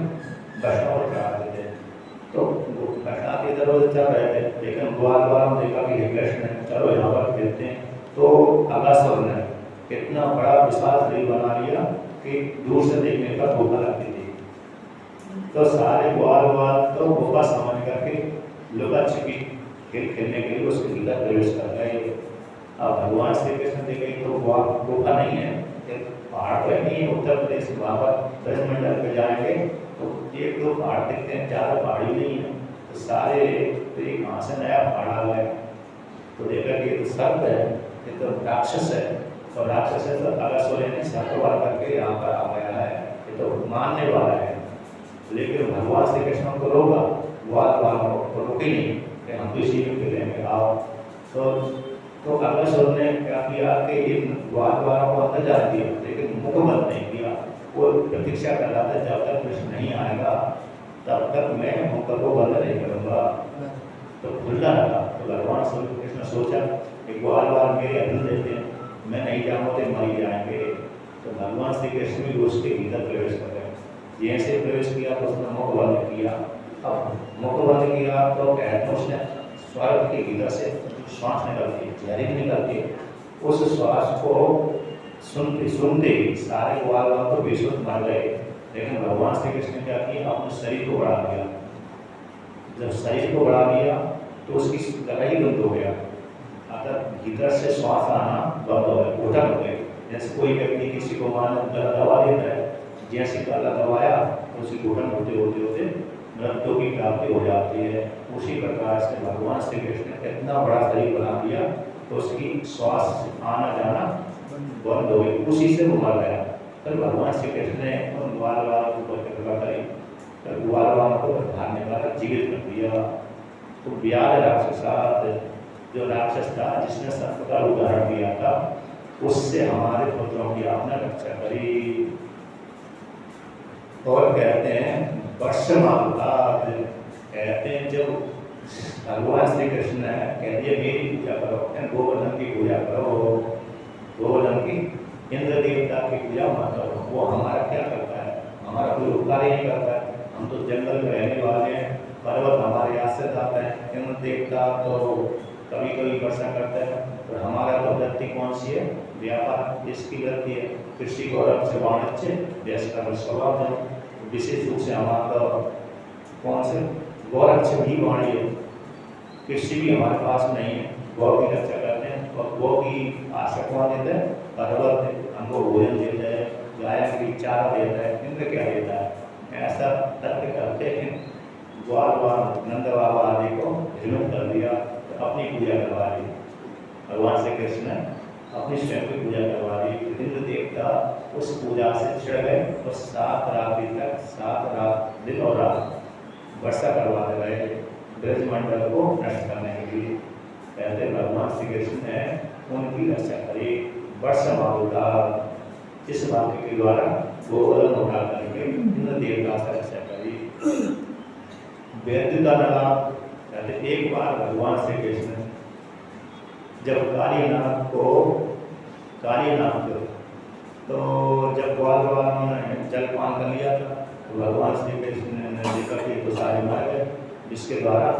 वैष्णव चढ़ाते थे, तो वैष्णव इधर उधर चल रहे थे, लेकिन ग्वाल वालों ने देखा कि कृष्ण चलो यहाँ पर खेलते हैं। तो अगासुर ने इतना बड़ा विशाल शरीर बना लिया कि दूर से देखने पर धोखा लगती थी। तो सारे ग्वाल वाल तो गुफा समझ करके लुका छिपी खेल खेलने के लिए उसके भीतर प्रवेश कर गए। अब भगवान श्री कृष्ण देखे तो गुफा नहीं है, पहाड़ पर नहीं है, उत्तर प्रदेश वहाँ पर ब्रजमंडल पे जाएंगे तो एक दो पहाड़ दिखते हैं, ज़्यादा पहाड़ी नहीं है। तो सारे तो एक कहाँ से नया पहाड़ आ गया, तो देखा कि ये तो सर्प है, ये तो राक्षस है, और राक्षस है तो अगासुर ने सर्पवार करके यहाँ पर आ गया है, ये तो मारने वाला है। लेकिन भगवान श्री कृष्ण को रोका, ग्वाल वालों को रोके नहीं कि हम तो इसी में खेलेंगे आओ। तो अगासुर ने क्या किया कि इन ग्वाल वालों को अंदर जा दिया, लेकिन मुख बंद नहीं किया, वो प्रतीक्षा कर रहा था जब तक कृष्ण नहीं आएगा तब तक मैं मुख को बंद नहीं करूँगा। तो खुलना लगा। तो भगवान श्री कृष्ण सोचा कि बार बार मेरे अर्जुन देते हैं, मैं नहीं जाऊँगा तो मर जाएंगे। तो भगवान श्री कृष्ण भी उसके भीतर प्रवेश कर गए। जैसे प्रवेश किया तो उसने मुख बंद किया। अब मुख बंद किया तो कहते उसने स्वर्ग के भीतर से श्वास निकलती है, जहरीली निकलती है। उस श्वास को सुनते सुनते सारे ग्वाल तो बेसुध मर गए। लेकिन भगवान श्री कृष्ण ने क्या किया, अपने शरीर को बढ़ा दिया। जब शरीर को बढ़ा दिया तो उसकी गला ही बंद हो गया, अतः भीतर से श्वास आना बंद हो गया, घुटन हो गए। जैसे कोई व्यक्ति किसी को मान गला दबा देता है, जैसे गला दबाया तो उसकी घुटन होते होते होते मृत्यु की प्राप्ति हो जाती है। उसी प्रकार से भगवान श्री कृष्ण ने इतना बड़ा शरीर बना दिया तो उसकी श्वास आना जाना बंद हो गई, उसी से वो मर गया। फिर भगवान श्री कृष्ण ने उन ग्वाल वालों को कृपा करी, फिर ग्वाल वालों को बाहर निकाला, जीवित कर दिया। तो व्याध राक्षस जो राक्षस था जिसने सर्प का उदाहरण दिया था, उससे हमारे पुत्रों की आपने रक्षा करी। और कहते हैं वर्षमालाद, कहते हैं जब भगवान श्री कृष्ण ने कह दिया मेरी पूजा करो, गोवर्धन की पूजा करो, गोवर्धन की इंद्र देवता की पूजा मत करो। वो हमारा क्या करता है, हमारा कोई उपकार ही नहीं करता है। हम तो जंगल में रहने वाले हैं, पर्वत हमारे आश्रित आता है। इंद्र देवता तो कभी कभी वर्षा करता है, और हमारा तो वृत्ति कौन सी है, व्यापार, इसकी वृत्ति है। कृषि गौरव से वाणिज्य व्यस्त का स्वभाव है। विशेष रूप से हमारा तो कौन से गौरव से भी वाणी है, कृषि भी हमारे पास नहीं है। गौ की रक्षा करते हैं और गौ की आशा कौन देता है, पर्वत हमको भोजन देता है, गाय की चारा देता है, इंद्र क्या देता है। ऐसा तर्क करते हैं। ग्वाल नंद बाबा आदि को विलुप्त कर दिया, तो अपनी पूजा करवा दी। भगवान श्री कृष्ण ने अपनी स्वयं की पूजा करवा दी। इंद्र देवता उस पूजा से छिड़ गए और 7 रात्रि तक 7 रात दिन और रात वर्षा करवाते रहे ब्रजमंडल को नष्ट करने के लिए। कहते भगवान श्री कृष्ण ने उनकी रक्षा करी। वर्षमाला इस वाक्य के द्वारा गोवर्धन उठा करके इंद्र देवता से रक्षा करी। वैद्यता लगा। कहते एक बार भगवान श्री कृष्ण जब कालीनाथ तो जब ग्वाल वालों ने जल पान कर लिया था, तो भगवान श्री कृष्ण ने देखा कि तो सारे मर गए, जिसके द्वारा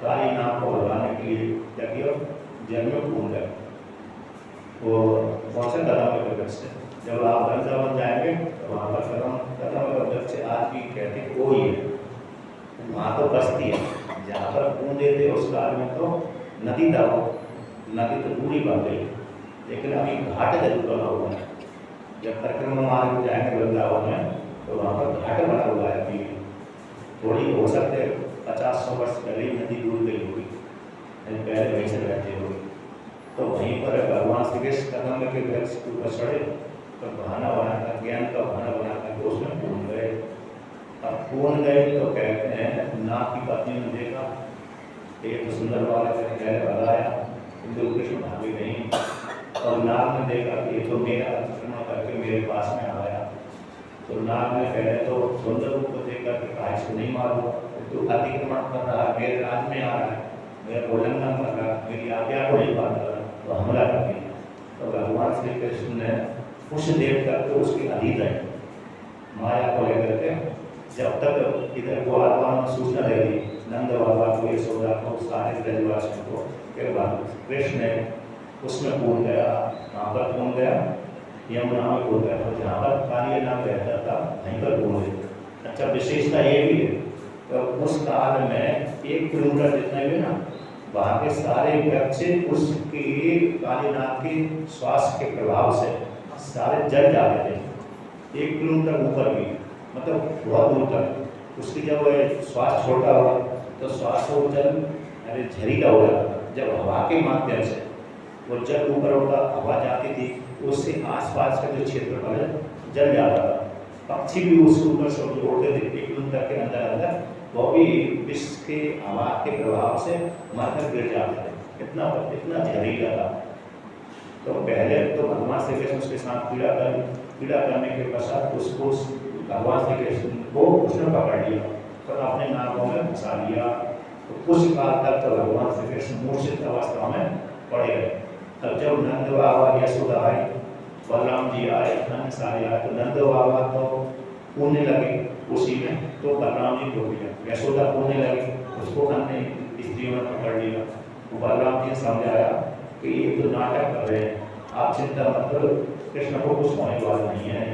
कालीनाथ को भगाने के लिए क्या किया, जल में कूद गए। वो कौन से कदम के वृक्ष से, जब आप वृंदावन जाएंगे तो वहाँ पर कदम का वृक्ष आज भी कहते कोई है, वहाँ तो बस्ती है। जहाँ पर कूदे थे उस काल में तो नदी था, नदी तो दूरी बन गई, लेकिन अभी घाट जरूर बना हुआ है। जब परिक्रमा मार्ग में जाएंगे वृंदावन में तो वहाँ पर घाट बना हुआ है। अभी थोड़ी हो सकते 50-100 वर्ष पहले ही नदी डूब गई होगी, पहले वहीं से रहते होगी। तो वहीं पर भगवान श्री कृष्ण कदम के वृक्ष के ऊपर चढ़े तो बहाना बनाकर, ज्ञान का बहाना बनाकर उसमें कूद गए। अब कूद गए तो कहते हैं नाग की पत्नी ने देखा, एक तो सुंदर वाला पहले भगाया, किंतु कृष्ण भागी नहीं। और नाग ने देखा कि ये तो मेरा अतिक्रमण करके मेरे पास में आ गया। तो नाग ने पहले तो सुंदर रूप को देख करके कहा इसको नहीं मारो, तो अतिक्रमण कर रहा है, मेरे राज में आ रहा है, मेरा उल्लंघन कर रहा है, मेरी आज्ञा को नहीं मान रहा, तो हमला कर दिया। तो भगवान श्री कृष्ण ने उस देव करके उसके अधीन रहे, माया को लेकर के। जब तक इधर को आत्मा ने सूचना दे दी नंद बाबा को, यशोदा को, सारे ब्रजवासियों को, फिर कृष्ण ने उसमें कूद गया। कहाँ पर कूद गया, यमुना में कूद गया। तो जहाँ पर काली नाम रहता था वहीं पर कूद गया। अच्छा, विशेषता ये भी है तो उस काल में 1 किलोमीटर जितने भी ना, वहाँ के सारे वृक्ष उसके कालीनाथ के श्वास के प्रभाव से सारे जल जाते थे। 1 किलोमीटर ऊपर भी, मतलब बहुत दूर तक। उसकी जब श्वास छोटा हुआ तो श्वास को जल झरीला हो जाता था। जब हवा के माध्यम से वो जल ऊपर उठा, हवा जाती थी, उससे आसपास का जो क्षेत्रफल है जल जाता था। पक्षी भी उसके ऊपर से उड़ते थे 1 किलोमीटर के अंदर, वो भी विश्व के हवा के प्रभाव से मरकर गिर जाते थे। इतना झरीला था। तो पहले तो भगवान श्री कृष्ण उसके साथ पीड़ा कर पीड़ा करने के पश्चात उसको भगवान श्री कृष्ण को उसने पकड़ लिया और अपने नाकों में फंसा लिया। तो कुछ काल तक तो भगवान श्री कृष्ण मूर्छित अवस्था में पड़े रहे। तब जब नंद बाबा यशोदा आए, बलराम जी आए, अन्य सारे आए, तो नंद बाबा तो कूदने लगे उसी में, तो बलराम जी को लिया, यशोदा कूदने लगे, उसको अन्य स्त्रियों ने पकड़ लिया। तो बलराम जी ने समझाया कि ये तो नाटक कर रहे हैं, आप चिंता मत करो, कृष्ण को कुछ होने वाला नहीं है।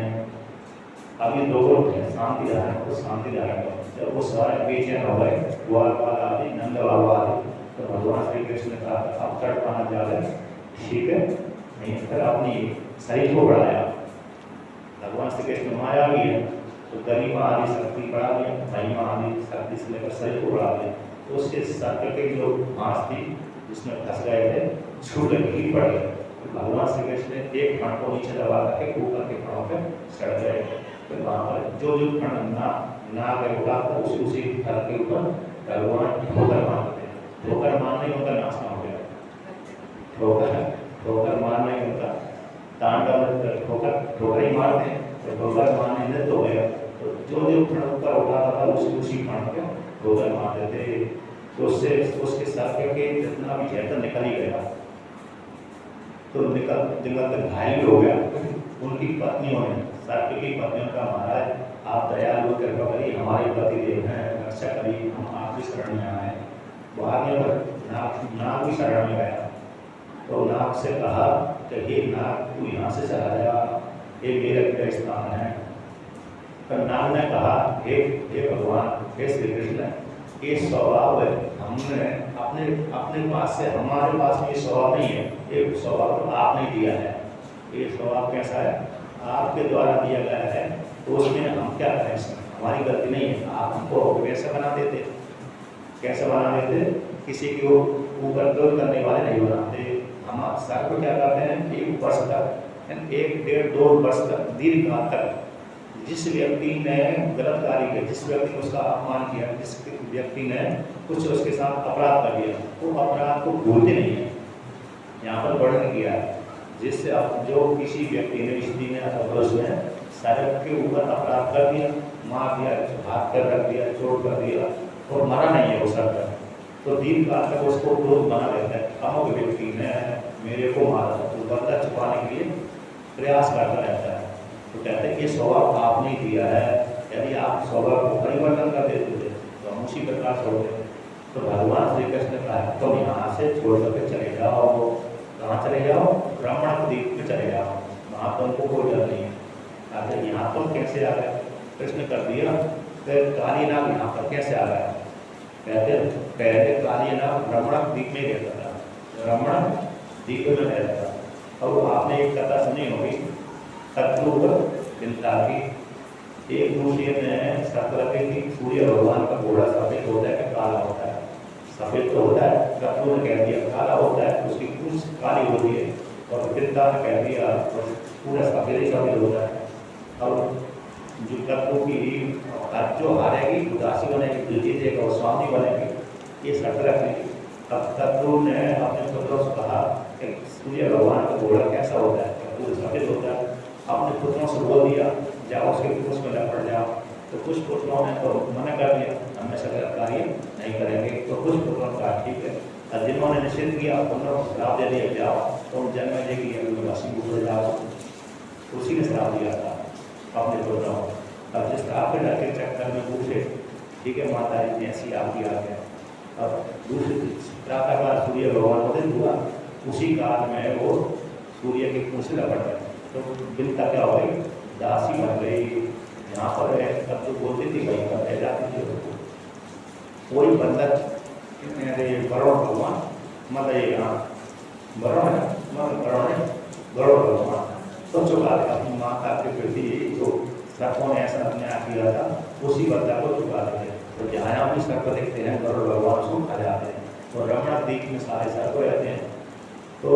अब ये दो लोग थे, शांति धारण को शांति धारण करो। जब वो सारे बेचैन हो गए, ग्वालपाल आदि नंद बाबा आदि, तो भगवान श्री कृष्ण ने कहा अब तट पाना जा रहे, ठीक है, नहीं फिर अपनी शरीर को बढ़ाया। भगवान श्री कृष्ण माया भी है, तो गरिमा आदि शक्ति बढ़ा दिया, महिमा आदि शक्ति से लेकर शरीर को बढ़ा दिया। तो उसके सर्कल के जो घास थी जिसमें फंस गए थे, छूट गिर पड़ गए। तो भगवान श्री कृष्ण ने एक फण को नीचे दबा करके ऊपर के फणों पे चढ़ गए। तो वहाँ पर जो जो फण ना गए उठा, तो उसी फल के ऊपर भगवान ठोकर मारते हैं। ठोकर मारने उनका नाशना हो गया, ठोकर मारने उनका तांडव, ठोकर ही मारते हैं, तो ठोकर मारने नृत्य हो गया। तो जो जो फण ऊपर उठाता था उसी फण पे ठोकर मारते थे, तो उसके सर के जितना भी जहर निकल ही गया। तो निकल घायल भी हो गया। उनकी पत्नियों ने, सर्प की पत्नियों का, महाराज आप दयालु कृपा करिए, हमारे पति देव हैं, रक्षा करिए, हम आपकी शरण में आए। बाहर में नाग भी शरण में गया, तो नाग से कहा कि हे नाग तू यहाँ से चला जा, ये मेरा स्थान है। पर नाग ने कहा हे भगवान, हे श्री कृष्ण, ये स्वभाव है, हमने अपने पास से, हमारे पास में ये स्वभाव नहीं है, ये स्वभाव तो आपने दिया है। ये स्वभाव कैसा है? आपके द्वारा दिया गया है, तो उसमें हम क्या करें, हमारी गलती नहीं है। आप हमको कैसे बना देते, किसी के ऊपर दूर करने वाले नहीं बनाते। हम सर को क्या करते हैं, एक वर्ष तक, 1-1.5-2 वर्ष तक, दीर्घ काल तक जिस व्यक्ति ने गलत कार्य किया, जिस व्यक्ति ने उसका अपमान किया, जिस व्यक्ति ने कुछ उसके साथ अपराध कर दिया, वो अपराध को भूलते नहीं है। यहाँ पर वर्णन किया है, जिससे जो किसी व्यक्ति ने, स्त्री ने अथवा पुरुष ने सड़क के ऊपर अपराध कर दिया, मार दिया, हाथ कर रख दिया, चोट कर दिया और मरा नहीं है वो सर, तो दीर्घ काल तक उसको क्रोध बना रहता है। अमुक व्यक्ति ने मेरे को मारा, तो बदला छुपाने के लिए प्रयास करता रहता है। तो कहते हैं ये स्वभाव आपने दिया है, यदि आप स्वभाव को परिवर्तन कर देते थे तो हम उसी प्रकार से होते। तो भगवान श्री कृष्ण ने कहा तुम यहाँ से छोड़ करके चले जाओ। कहाँ चले जाओ? ब्राह्मण द्वीप में चले जाओ, वहाँ तुमको कोई डर नहीं है। कहते यहाँ तुम कैसे आ गए? कृष्ण कर दिया, फिर कालीनाग यहाँ पर कैसे आ गया? कहते पहले कालीनाग ब्राह्मण द्वीप में रहता था, ब्राह्मण द्वीप में रहता था। और आपने एक कथा सुनी होगी, शत्रुघ्न चिंता की, एक दूसरे ने शत्रुघ्न की सूर्य भगवान का घोड़ा सफेद होता है कि काला होता है? सफेद तो होता है, शत्रु ने कह दिया काला होता है, उसकी पूंछ काली होती है, और चिंता ने कह दिया पूरा सफेद ही सफेद होता है। अब जो शत्रु की जो हारेगी उदासी बनेगी, जो जीतेगा वो स्वामी बनेगी, ये शत्रुघ्न। अब शत्रु ने अपने पुत्रों से कहा कि सूर्य भगवान का घोड़ा कैसा होता है? पूरा सफेद होता है। अपने पुत्रों से बोल दिया जाओ उसके पुरुष में लपट जाओ। तो कुछ पुत्रों ने तो मना कर दिया, हम ऐसा गलत कार्य नहीं करेंगे। तो कुछ पुत्रों ने कहा ठीक है, और जिन्होंने निषेध किया पुत्रों को श्राप दे दिया जाओ तुम जन्म देगी अभिवासी भूल जाओ। उसी ने श्राप दिया था अपने पुत्रों को। अब जिस श्राप के डर के चक्कर में पूछे ठीक है माता जी ऐसी आपकी आ गया। अब दूसरी प्रातःकाल सूर्य भगवान उदित हुआ, उसी काल में वो सूर्य के पूंछ से लपट गए। तो बिनता क्या हो गई? दासी बन गई। यहाँ पर तब जो बोलती थी वहीं पर रह जाती थी। कोई बंदर वरुण भगवान, मतलब ये यहाँ वरुण है, वरुण भगवान तो चुका अपनी माता के प्रति जो सर्पों ने ऐसा अन्याय किया था उसी बंदा को चुका देते। तो जहाँ भी सर्प देखते हैं वरुण भगवान उसको खा जाते हैं। तो रमणा द्वीप में सारे सर्प रहते हैं, तो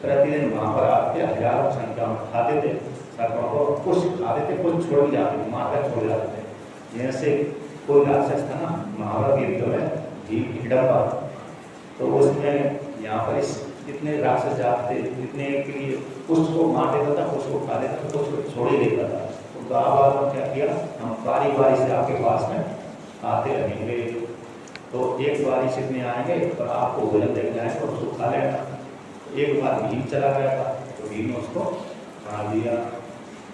प्रतिदिन वहाँ पर आके हजारों संख्या में खाते थे सर्पों को। कुछ खाते थे, कुछ छोड़ जाते थे, मारकर छोड़ जाते थे। जैसे कोई राक्षस था ना महाभारत युद्ध में हिडम्बा, तो उसमें यहाँ पर इस जितने राक्षस जाते जितने के लिए कुछ को मार देता था, कुछ को खा लेता था, कुछ को छोड़ ही देता था। तो गाँव वालों ने क्या किया, हम बारी बारी से आपके पास में आते रहेंगे। तो एक बारी से इतने आएंगे और आपको भोजन देने जाएंगे और उसको खा लेना। एक बार भीम चला गया था तो भीम ने उसको मार दिया।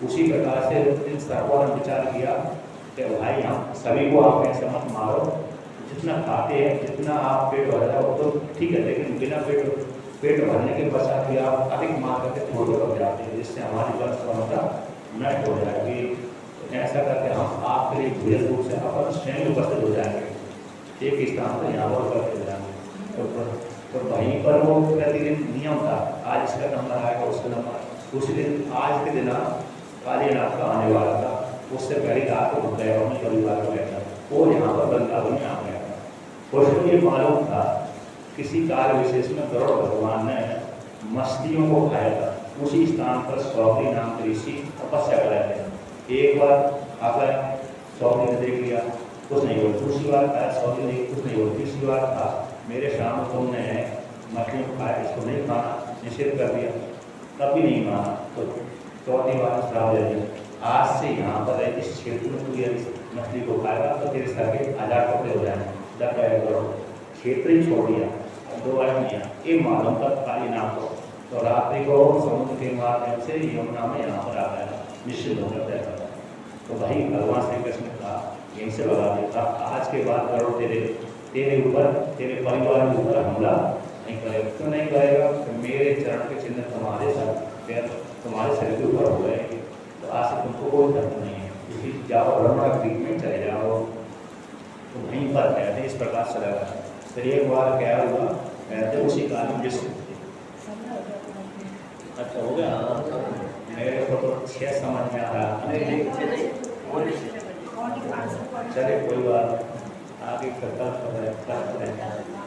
उसी प्रकार से इन सर्पों ने विचार किया कि भाई हम सभी को आप ऐसे मत मारो, जितना खाते हैं जितना आप पेट भर जाओ तो ठीक है, लेकिन बिना पेट भरने के पश्चात भी आप अधिक मार करके थोड़े हो जाते हैं, जिससे हमारी वंश परंपरा नष्ट हो जाएगी। तो ऐसा करके हम आपके लिए भूल रूप से अपन स्वयं उपस्थित हो जाएंगे, एक स्थान पर यहाँ पर करते जाएंगे। तो वहीं पर वो प्रतिदिन नियम था, आज इसका नंबर आएगा उसका नंबर। उसी दिन आज के दिन कालीनाथ का आने वाला था, उससे पहले रात को गया अपने परिवार को बैठा, वो यहाँ पर वृंदावन में आ गया था। उसको ये मालूम था किसी काल विशेष में गरुड़ भगवान ने मछलियों को खाया था। उसी स्थान पर सौगरी नाम के ऋषि तपस्या कर रहे थे। एक बार आकर सौगरी ने देख लिया, कुछ नहीं बोल। दूसरी बार आया सौगरी ने, कुछ नहीं बोल। तीसरी बार था मेरे सामने तुमने मछलियों को खाया, इसको नहीं खाना, निषेध कर दिया, तब भी नहीं माना। तो चौथी बार श्राप दे दिया, आज से यहाँ पर इस क्षेत्र में तू यदि मछली को खाएगा तो तेरे सर के 1000 टुकड़े हो जाएंगे। डर गए करो, क्षेत्र ही छोड़ दिया, दोबारा नहीं आया। ये मालूम था कालीनाथ को। तो रात्रि को समुद्र के माध्यम से यमुना में यहाँ पर आ गया, निश्चित होकर रहता था। तो भाई भगवान श्री कृष्ण ने कहा यहीं से भगा देता, आज के बाद करो तेरे ऊपर, तेरे परिवार के ऊपर हमला नहीं करेगा। क्यों नहीं करेगा? तो मेरे चरण के चिन्ह तुम्हारे सर पैर तुम्हारे शरीर के ऊपर हो गए, तो आज से तुमको कोई दर्द नहीं है, इसलिए जाओ ब्रह्मा क्रीक में चले जाओ। तो वहीं पर कहते इस प्रकार से लगा। फिर एक बार क्या हुआ, कहते उसी काल में जिस अच्छा हो गया, मेरे को तो 6 समझ में आ रहा है। चले कोई बात आगे करता है।